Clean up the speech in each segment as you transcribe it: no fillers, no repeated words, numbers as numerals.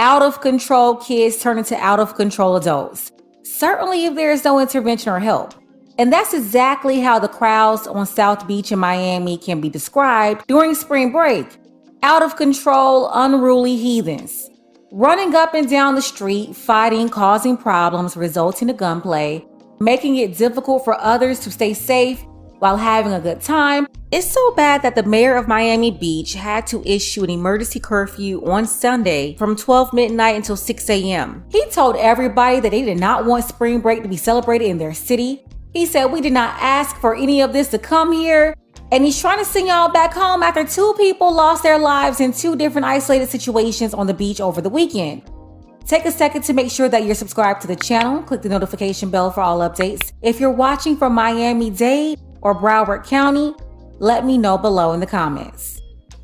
Out of control kids turn into out of control adults. Certainly if there is no intervention or help. And that's exactly how the crowds on South Beach in Miami can be described during spring break. Out of control, unruly heathens. Running up and down the street, fighting, causing problems, resulting in gunplay, making it difficult for others to stay safe while having a good time. It's so bad that the mayor of Miami Beach had to issue an emergency curfew on Sunday from 12 midnight until 6 a.m. He told everybody that they did not want spring break to be celebrated in their city. He said, "We did not ask for any of this to come here." And he's trying to send y'all back home after 2 people lost their lives in 2 different isolated situations on the beach over the weekend. Take a second to make sure that you're subscribed to the channel. Click the notification bell for all updates. If you're watching from Miami-Dade or Broward County, let me know below in the comments.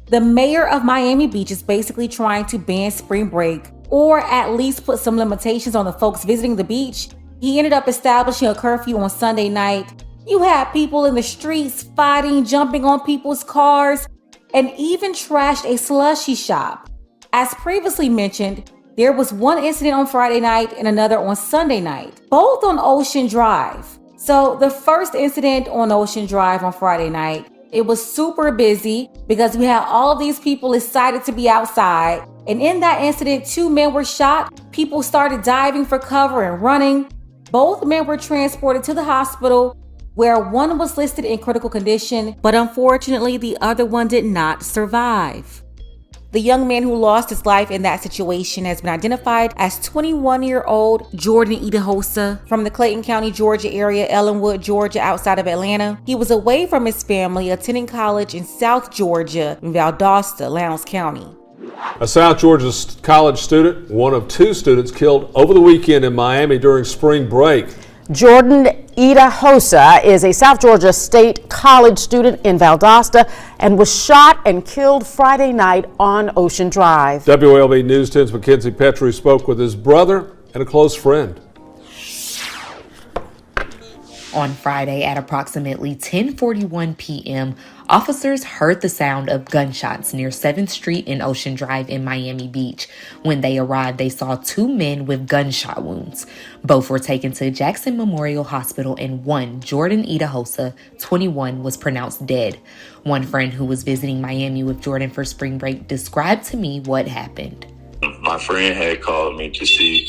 The mayor of Miami Beach is basically trying to ban spring break, or at least put some limitations on the folks visiting the beach. He ended up establishing a curfew on Sunday night. You had people in the streets fighting, jumping on people's cars, and even trashed a slushie shop. As previously mentioned, there was one incident on Friday night and another on Sunday night, both on Ocean Drive. So the first incident on Ocean Drive on Friday night, it was super busy because we had all of these people excited to be outside. And in that incident, 2 men were shot. People started diving for cover and running. Both men were transported to the hospital, where one was listed in critical condition, but unfortunately the other one did not survive. The young man who lost his life in that situation has been identified as 21-year-old Jordan Idahosa from the Clayton County, Georgia area, Ellenwood, Georgia, outside of Atlanta. He was away from his family, attending college in South Georgia in Valdosta, Lowndes County. A South Georgia college student, one of 2 students killed over the weekend in Miami during spring break. Jordan Idahosa is a South Georgia State College student in Valdosta and was shot and killed Friday night on Ocean Drive. WLB News 10's Mackenzie Petrie spoke with his brother and a close friend. On Friday at approximately 10:41 p.m., officers heard the sound of gunshots near 7th Street and Ocean Drive in Miami Beach. When they arrived, they saw 2 men with gunshot wounds. Both were taken to Jackson Memorial Hospital, and one, Jordan Idahosa, 21, was pronounced dead. One friend who was visiting Miami with Jordan for spring break described to me what happened. My friend had called me to see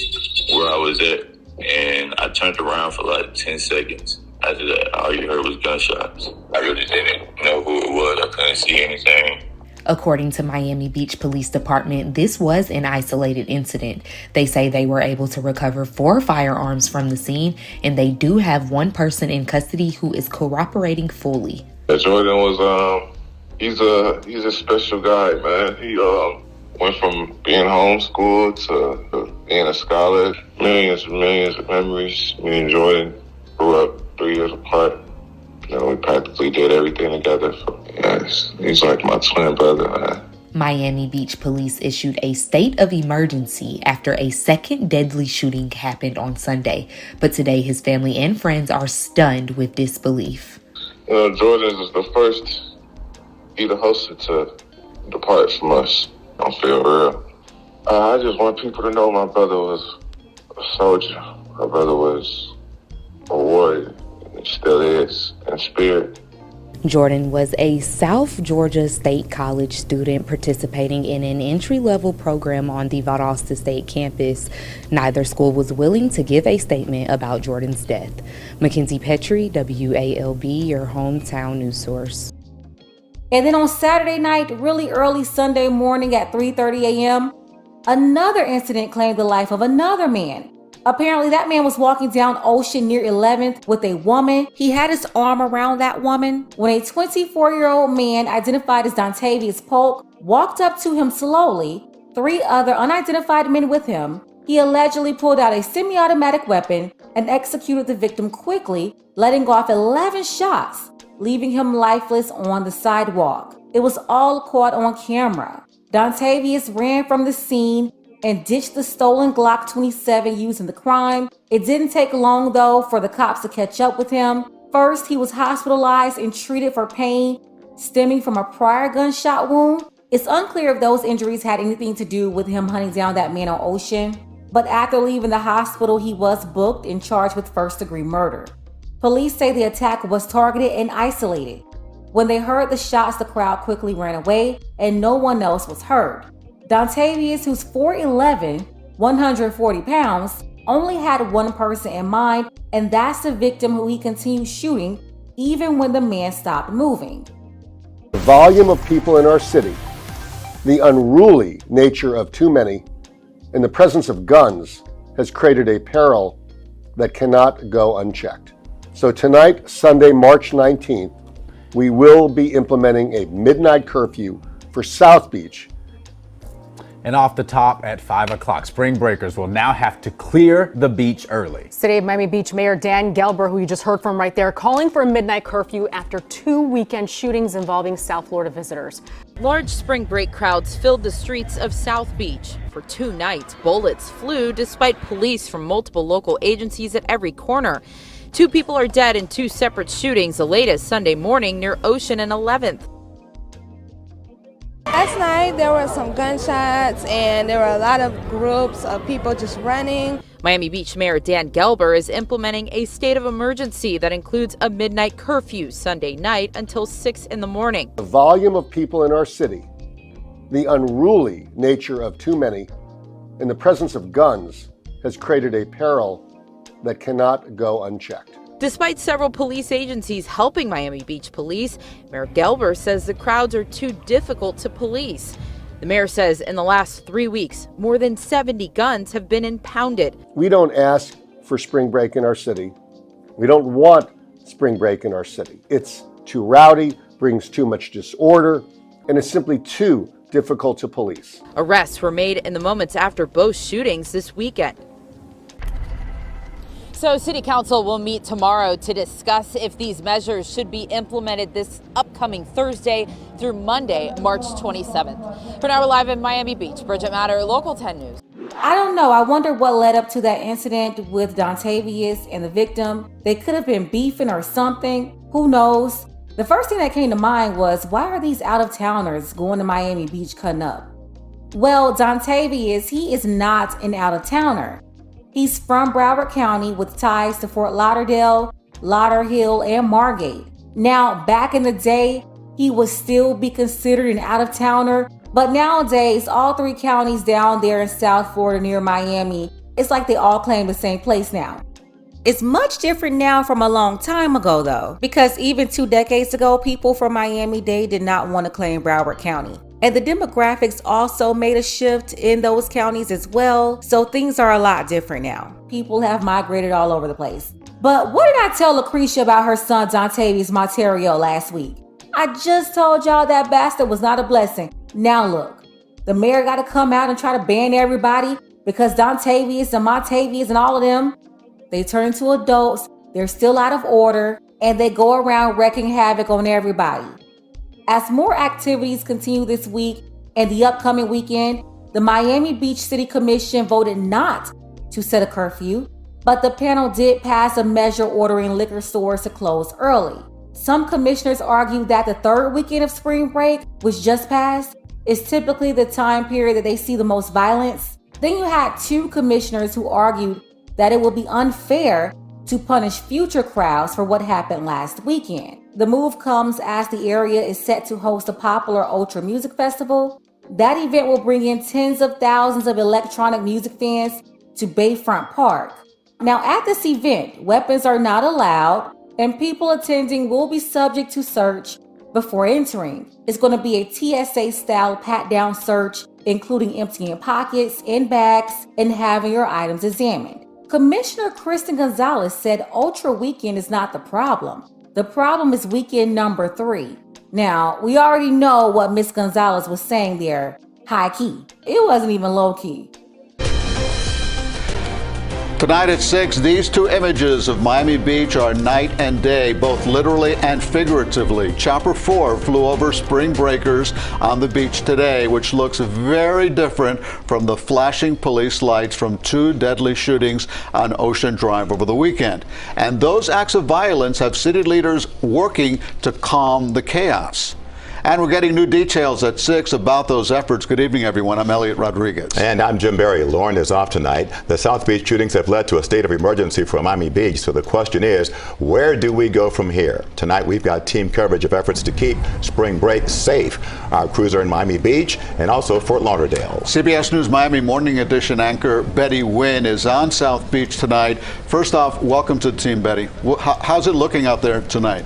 where I was at, and I turned around for like 10 seconds. After that, all you heard was gunshots. I really didn't know who it was. I couldn't see anything. According to Miami Beach Police Department, this was an isolated incident. They say they were able to recover 4 firearms from the scene, and they do have 1 person in custody who is cooperating fully. Jordan was, he's a special guy, man. He went from being homeschooled to being a scholar. Millions and millions of memories. Me and Jordan grew up 3 years apart. You know, we practically did everything together. Yes, he's like my twin brother, man. Miami Beach Police issued a state of emergency after a second deadly shooting happened on Sunday. But today, his family and friends are stunned with disbelief. You know, Jordan is the first Idahosa to depart from us. I don't feel real. I just want people to know my brother was a soldier. My brother was a warrior. He still is in spirit. Jordan was a South Georgia State College student participating in an entry-level program on the Valdosta State campus. Neither school was willing to give a statement about Jordan's death. Mackenzie Petrie, WALB, your hometown news source. And then on Saturday night, really early Sunday morning at 3:30 a.m., another incident claimed the life of another man. Apparently, that man was walking down Ocean near 11th with a woman. He had his arm around that woman when a 24-year-old man identified as Dontavius Polk walked up to him slowly, 3 other unidentified men with him. He allegedly pulled out a semi-automatic weapon and executed the victim quickly, letting off 11 shots, leaving him lifeless on the sidewalk. It was all caught on camera. Dontavius ran from the scene and ditched the stolen Glock 27 used in the crime. It didn't take long, though, for the cops to catch up with him. First, he was hospitalized and treated for pain stemming from a prior gunshot wound. It's unclear if those injuries had anything to do with him hunting down that man on Ocean, but after leaving the hospital, he was booked and charged with first-degree murder. Police say the attack was targeted and isolated. When they heard the shots, the crowd quickly ran away and no one else was hurt. Dontavius, who's 4'11", 140 pounds, only had one person in mind, and that's the victim who he continued shooting even when the man stopped moving. The volume of people in our city, the unruly nature of too many, and the presence of guns has created a peril that cannot go unchecked. So tonight, Sunday, March 19th, we will be implementing a midnight curfew for South Beach. And off the top at 5 o'clock, spring breakers will now have to clear the beach early. City of Miami Beach Mayor Dan Gelber, who you just heard from right there, calling for a midnight curfew after 2 weekend shootings involving South Florida visitors. Large spring break crowds filled the streets of South Beach. For 2 nights, bullets flew despite police from multiple local agencies at every corner. 2 people are dead in 2 separate shootings, the latest Sunday morning near Ocean and 11th. Last night there were some gunshots and there were a lot of groups of people just running. Miami Beach Mayor Dan Gelber is implementing a state of emergency that includes a midnight curfew Sunday night until 6 in the morning. The volume of people in our city, the unruly nature of too many, and the presence of guns has created a peril that cannot go unchecked. Despite several police agencies helping Miami Beach police, Mayor Gelber says the crowds are too difficult to police. The mayor says in the last 3 weeks, more than 70 guns have been impounded. We don't ask for spring break in our city. We don't want spring break in our city. It's too rowdy, brings too much disorder, and it's simply too difficult to police. Arrests were made in the moments after both shootings this weekend. So City Council will meet tomorrow to discuss if these measures should be implemented this upcoming Thursday through Monday, March 27th. For now, we're live in Miami Beach. Bridget Matter, Local 10 News. I don't know. I wonder what led up to that incident with Dontavius and the victim. They could have been beefing or something. Who knows? The first thing that came to mind was, why are these out-of-towners going to Miami Beach cutting up? Well, Dontavius, he is not an out-of-towner. He's from Broward County with ties to Fort Lauderdale, Lauderhill, and Margate. Now, back in the day, he would still be considered an out-of-towner, but nowadays, all 3 counties down there in South Florida near Miami, it's like they all claim the same place now. It's much different now from a long time ago, though, because even 2 decades ago, people from Miami-Dade did not want to claim Broward County. And the demographics also made a shift in those counties as well, so things are a lot different now. People have migrated all over the place. But what did I tell Lucretia about her son Dontavius Monterio last week? I just told y'all that bastard was not a blessing. Now look, the mayor got to come out and try to ban everybody because Dontavius and Montavius and all of them, they turn into adults, they're still out of order, and they go around wreaking havoc on everybody. As more activities continue this week and the upcoming weekend, the Miami Beach City Commission voted not to set a curfew, but the panel did pass a measure ordering liquor stores to close early. Some commissioners argued that the 3rd weekend of spring break, which just passed, is typically the time period that they see the most violence. Then you had 2 commissioners who argued that it would be unfair to punish future crowds for what happened last weekend. The move comes as the area is set to host a popular Ultra Music Festival. That event will bring in tens of thousands of electronic music fans to Bayfront Park. Now, at this event, weapons are not allowed, and people attending will be subject to search before entering. It's going to be a TSA-style pat-down search, including emptying pockets and bags and having your items examined. Commissioner Kristen Gonzalez said Ultra Weekend is not the problem. The problem is weekend number 3. Now, we already know what Miss Gonzalez was saying there, high key. It wasn't even low key. Tonight at 6, these 2 images of Miami Beach are night and day, both literally and figuratively. Chopper 4 flew over spring breakers on the beach today, which looks very different from the flashing police lights from 2 deadly shootings on Ocean Drive over the weekend. And those acts of violence have city leaders working to calm the chaos. And we're getting new details at 6 about those efforts. Good evening, everyone. I'm Elliot Rodriguez. And I'm Jim Barry. Lauren is off tonight. The South Beach shootings have led to a state of emergency for Miami Beach. So the question is, where do we go from here? Tonight, we've got team coverage of efforts to keep spring break safe. Our crews are in Miami Beach and also Fort Lauderdale. CBS News Miami Morning Edition anchor Betty Wynn is on South Beach tonight. First off, welcome to the team, Betty. How's it looking out there tonight?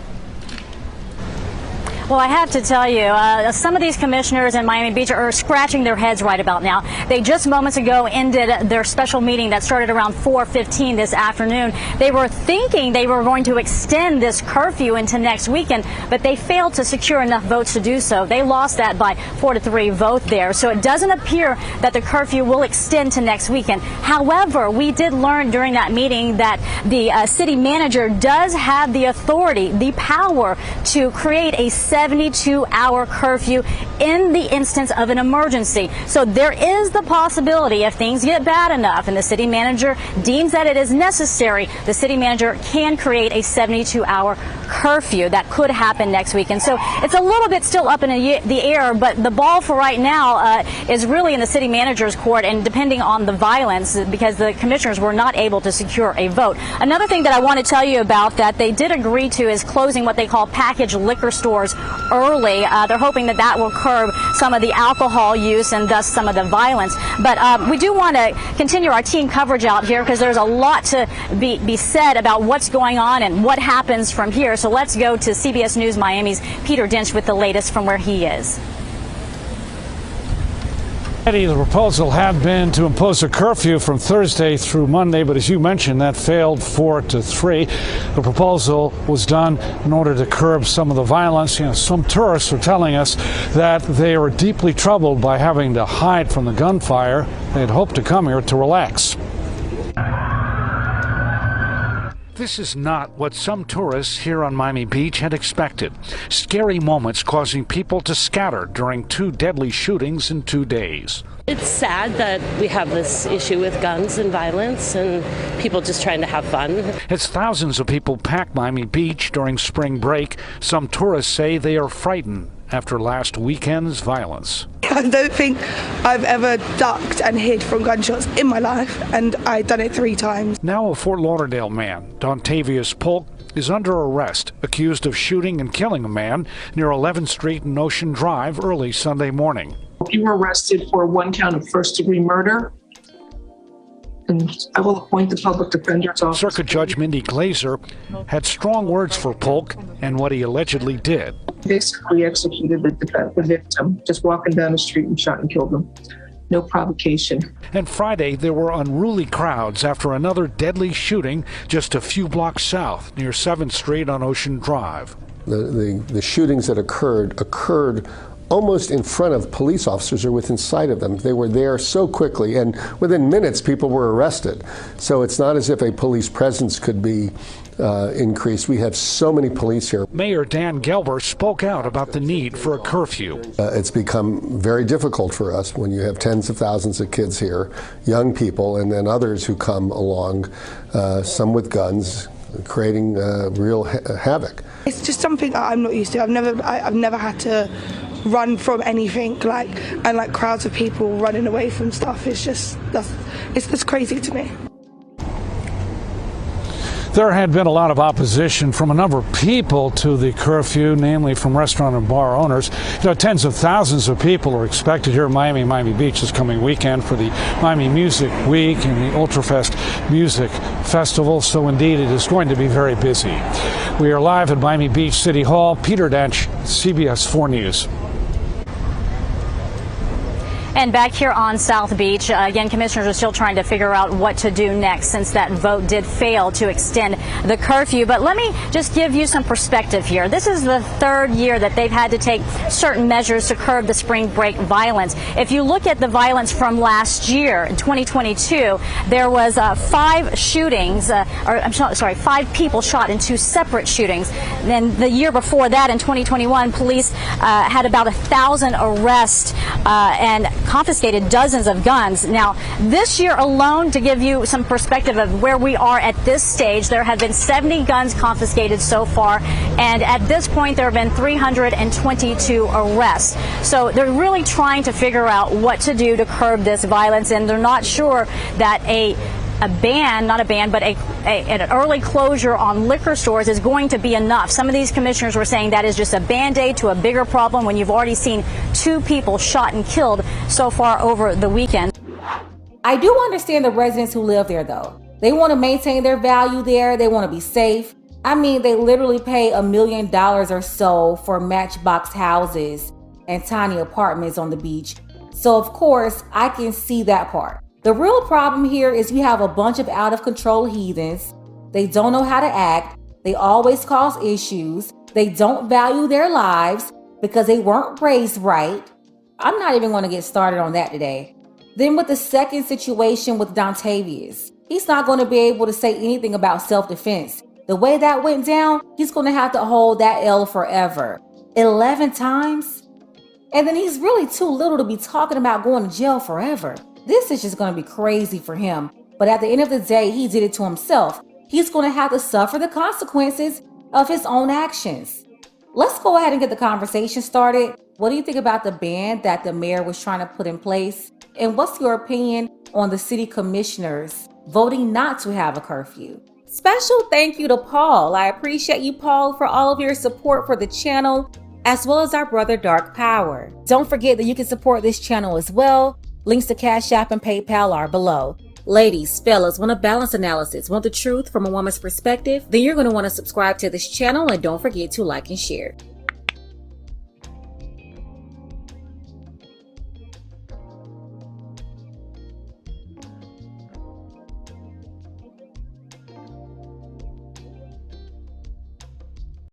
Well, I have to tell you, some of these commissioners in Miami Beach are scratching their heads right about now. They just moments ago ended their special meeting that started around 4:15 this afternoon. They were thinking they were going to extend this curfew into next weekend, but they failed to secure enough votes to do so. They lost that by 4-3 vote there. So it doesn't appear that the curfew will extend to next weekend. However, we did learn during that meeting that the city manager does have the authority, the power to create a 72-hour curfew in the instance of an emergency. So there is the possibility, if things get bad enough and the city manager deems that it is necessary, the city manager can create a 72-hour curfew. That could happen next weekend. So it's a little bit still up in the air, but the ball for right now is really in the city manager's court, and depending on the violence, because the commissioners were not able to secure a vote. Another thing that I want to tell you about that they did agree to is closing what they call packaged liquor stores early. They're hoping that that will curb some of the alcohol use and thus some of the violence. But we do want to continue our team coverage out here because there's a lot to be said about what's going on and what happens from here. So let's go to CBS News Miami's Peter Dench with the latest from where he is. The proposal had been to impose a curfew from Thursday through Monday, but as you mentioned, that failed 4-3. The proposal was done in order to curb some of the violence. Some tourists are telling us that they are deeply troubled by having to hide from the gunfire. They had hoped to come here to relax. This is not what some tourists here on Miami Beach had expected. Scary moments causing people to scatter during 2 deadly shootings in 2 days. It's sad that we have this issue with guns and violence and people just trying to have fun. As thousands of people pack Miami Beach during spring break, some tourists say they are frightened after last weekend's violence. I don't think I've ever ducked and hid from gunshots in my life, and I've done it 3 times. Now a Fort Lauderdale man, Dontavius Polk, is under arrest, accused of shooting and killing a man near 11th Street and Ocean Drive early Sunday morning. You were arrested for 1 count of first-degree murder, and I will appoint the public defender's office. Circuit Judge Mindy Glazer had strong words for Polk and what he allegedly did. Basically executed the victim, just walking down the street and shot and killed him. No provocation. And Friday, there were unruly crowds after another deadly shooting just a few blocks south near 7th Street on Ocean Drive. The shootings that occurred almost in front of police officers or within sight of them. They were there so quickly, and within minutes people were arrested. So it's not as if a police presence could be increased. We have so many police here. Mayor Dan Gelber spoke out about the need for a curfew. It's become very difficult for us when you have tens of thousands of kids here, young people, and then others who come along, some with guns, creating real havoc. It's just something I'm not used to. I've never had to run from anything like crowds of people running away from stuff. It's just it's crazy to me. There had been a lot of opposition from a number of people to the curfew, namely from restaurant and bar owners. Tens of thousands of people are expected here in Miami Beach this coming weekend for the Miami Music Week and the Ultrafest Music Festival. So indeed, it is going to be very busy. We are live at Miami Beach City Hall. Peter Dench, CBS 4 News. And back here on South Beach, again, commissioners are still trying to figure out what to do next since that vote did fail to extend the curfew. But let me just give you some perspective here. This is the 3rd year that they've had to take certain measures to curb the spring break violence. If you look at the violence from last year, in 2022, there was 5 shootings, 5 people shot in 2 separate shootings. Then the year before that, in 2021, police had about 1,000 arrests and confiscated dozens of guns. Now, this year alone, to give you some perspective of where we are at this stage, there have been 70 guns confiscated so far, and at this point there have been 322 arrests. So they're really trying to figure out what to do to curb this violence, and they're not sure that an early closure on liquor stores is going to be enough. Some of these commissioners were saying that is just a Band-Aid to a bigger problem when you've already seen 2 people shot and killed so far over the weekend. I do understand the residents who live there, though. They want to maintain their value there. They want to be safe. I mean, they literally pay $1 million or so for matchbox houses and tiny apartments on the beach. So, of course, I can see that part. The real problem here is you have a bunch of out-of-control heathens. They don't know how to act. They always cause issues. They don't value their lives because they weren't raised right. I'm not even going to get started on that today. Then with the second situation with Dontavius, he's not going to be able to say anything about self-defense. The way that went down, he's going to have to hold that L forever. 11 times? And then he's really too little to be talking about going to jail forever. This is just going to be crazy for him. But at the end of the day, he did it to himself. He's going to have to suffer the consequences of his own actions. Let's go ahead and get the conversation started. What do you think about the ban that the mayor was trying to put in place? And what's your opinion on the city commissioners voting not to have a curfew? Special thank you to Paul. I appreciate you, Paul, for all of your support for the channel, as well as our brother Dark Power. Don't forget that you can support this channel as well. Links to Cash App and PayPal are below. Ladies, fellas, want a balanced analysis, want the truth from a woman's perspective? Then you're going to want to subscribe to this channel, and don't forget to like and share.